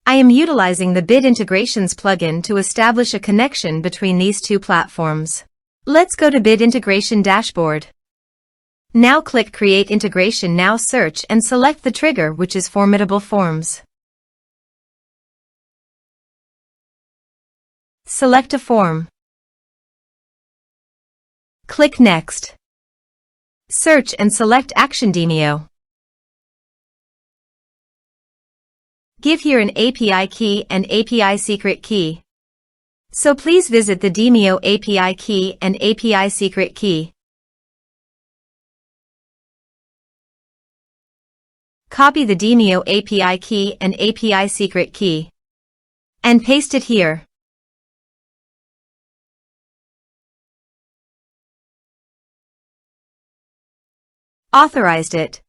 I am utilizing the Bit Integrations plugin to establish a connection between these two platforms. Let's go to Bit Integration Dashboard. Now click Create Integration. Now search and select the trigger, which is Formidable Forms. Select a form. Click Next. Search and select Action Demio. Give here an API key and API secret key. So please visit the Demio API key and API secret key. Copy the Demio API key and API secret key and paste it here. Authorized it.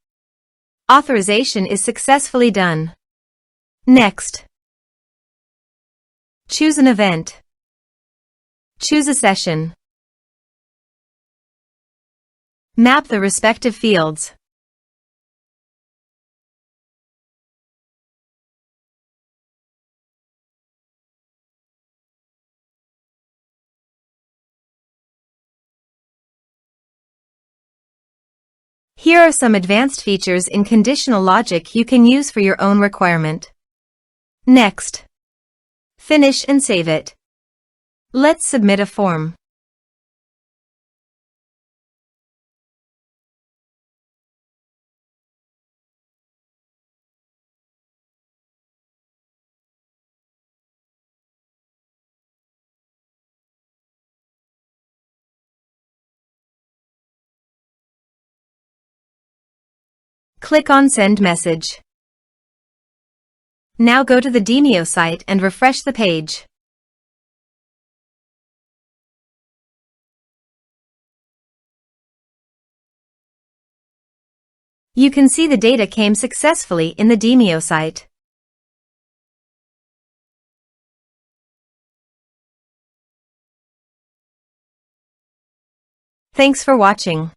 Authorization is successfully done. Next. Choose an event. Choose a session. Map the respective fields. Here are some advanced features in conditional logic you can use for your own requirement. Next. Finish and save it. Let's submit a form. Click on Send Message. Now go to the Demio site and refresh the page. You can see the data came successfully in the Demio site. Thanks for watching.